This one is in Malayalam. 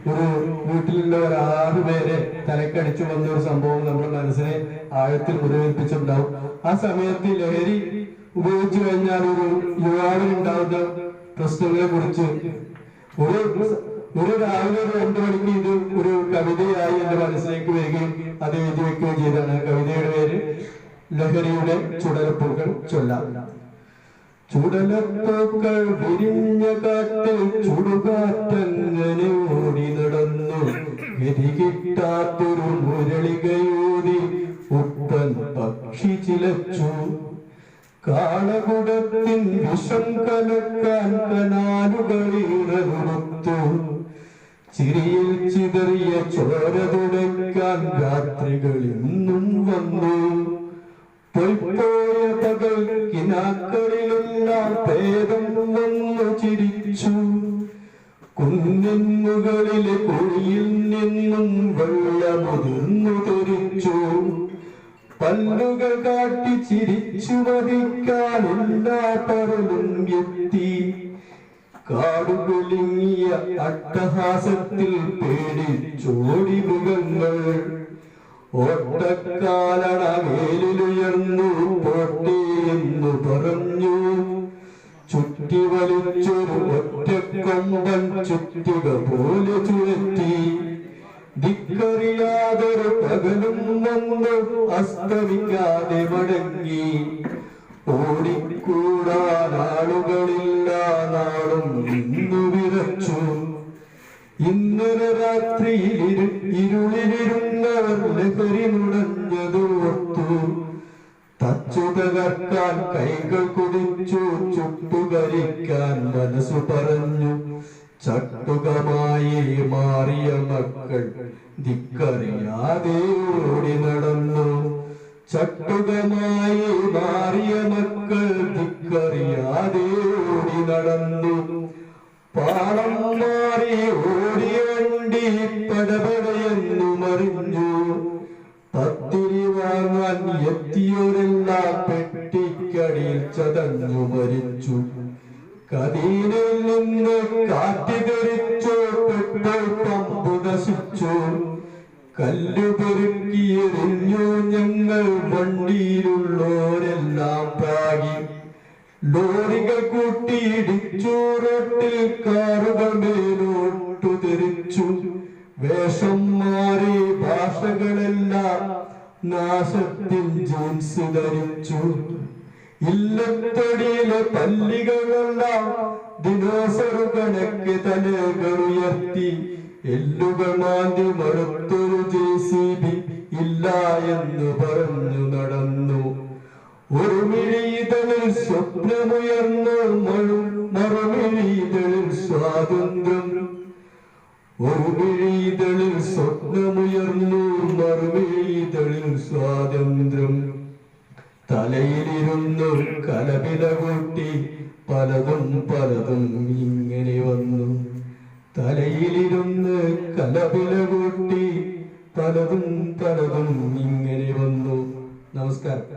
ഒരു വീട്ടിലുള്ള ഒരു 6 പേരെ തലക്കടിച്ചു വന്ന ഒരു സംഭവം നമ്മുടെ മനസ്സിനെ ആഴത്തിൽ മുറിവേൽപ്പിച്ചിട്ടുണ്ടാവും. ആ സമയത്ത് ലഹരി ഉപയോഗിച്ചു കഴിഞ്ഞാൽ ഒരു യുവാവിനുണ്ടാവുന്ന പ്രശ്നങ്ങളെ കുറിച്ച് ഒരു രാവിലെ ഒരു 2 മണിക്ക് ഇത് ഒരു കവിതയായി എന്റെ മനസ്സിലേക്ക് വരികയും അത് എഴുതി വെക്കുകയും ചെയ്താണ്. കവിതയുടെ പേര് ലഹരിയുടെ ചുടലപ്പൂക്കൾ ചൊല്ലാം. ചുടലപ്പൂക്കൾ വിരിഞ്ഞ കാട്ടിൽ ചുടുകാറ്റങ്ങനെ ഓടി നടന്നു, ഗതി കിട്ടാത്തൊരു മുരളികയൂതി ഉപ്പൻ പക്ഷി ചിലച്ചു. കാളകുടത്തിൻ വിഷം കലക്കാൻ കനാലുകളിറങ്ങുത്തു, ചിരിയിൽ ചിതറിയ ചോര തുടയ്ക്കാൻ രാത്രികൾ ഇന്നും വന്നു. പൊയ്പോയ പകൽ കിനാക്കളിലെല്ലാം ഭേദം വന്നു ചിരിച്ചു. കുന്നിൻ മുകളിലെ കുഴിയിൽ നിന്നും വെള്ളമുതിർന്നു തെറിച്ചു. പല്ലുകൾ കാട്ടി ചിരിച്ചു വഹിക്കാൻ എല്ലാ പരലും എത്തി. കാടുകുലുങ്ങിയ അട്ടഹാസത്തിൽ പേടിച്ചോടി മൃഗങ്ങൾ. ഓട്ടക്കാലണ മേലിലുയർന്നു പോട്ടേയെന്നു പറഞ്ഞു. ചുറ്റി വലിച്ചൊരു ഒറ്റക്കൊമ്പൻ ചുറ്റിക പോലെ ചുഴറ്റി. ദിക്കറിയാതൊരു പകലും വന്നു അസ്തമിക്കാതെ മടങ്ങി. ഓടിക്കൂടാൻ ആളുകളില്ല, നാളും ഇന്നു വിറച്ചു. ഇന്നലെ രാത്രിയിൽ ഇരുളിലിരുന്നവർ ലഹരി നുണഞ്ഞതോർത്തു. തച്ചു തകർക്കാൻ കൈകൾ കുടിച്ചു, ചുട്ടുകരിക്കാൻ മനസ്സു പറഞ്ഞു. ചട്ടുകമായി മാറിയ മക്കൾ ദിക്കറിയാതെ ഓടി നടന്നു. ചട്ടുകമായി മാറിയ മക്കൾ ദിക്കറിയാതെ ഓടി നടന്നു. പാളം മാറി ഓടിയ വണ്ടി പടപടയെന്നു മറിഞ്ഞു. പത്തിരി വാങ്ങാൻ എത്തിയോരെല്ലാം പെട്ടിക്കടിയിൽ ചതഞ്ഞു മരിച്ചു. കദീനയിൽ നിന്ന് കാറ്റ് തെറിച്ചു, പെട്രോൾ പമ്പ് നശിച്ചു. കല്ലു പെരുക്കിയെറിഞ്ഞു ഞങ്ങൾ, വണ്ടിയിലുള്ളോരെല്ലാം പ്രാഗി. ലോറികൾ കൂട്ടിയിടിച്ചു, റോട്ടിൽ കാറുകൾ മേലോട്ടു തെറിച്ചു. വേഷം മാറി ഭാഷകളെല്ലാം നാശത്തിൽ ജീൻസ് ധരിച്ചു. ഇല്ലത്തൊടിയിലെ പല്ലികളെല്ലാം ദിനോസറു കണക്ക് തലകൾ ഉയർത്തി. എല്ലുകൾ മാന്തി മറുത്തൊരു JCB ഇല്ല എന്ന് പറഞ്ഞു നടന്നു. ഒരു മിഴിതളിൽ സ്വപ്നമുയർന്നു, മറുമിഴിതളിൽ സ്വാതന്ത്ര്യം. ഒരു മിഴിതളിൽ സ്വപ്നമുയർന്നു, മറുമിഴിതളിൽ സ്വാതന്ത്ര്യം. തലയിലിരുന്നു കലപില കൂട്ടി പലതും പലതും ഇങ്ങനെ വന്നു. തലയിലിരുന്ന് കലപില കൂട്ടി പലതും പലതും ഇങ്ങനെ വന്നു. നമസ്കാരം.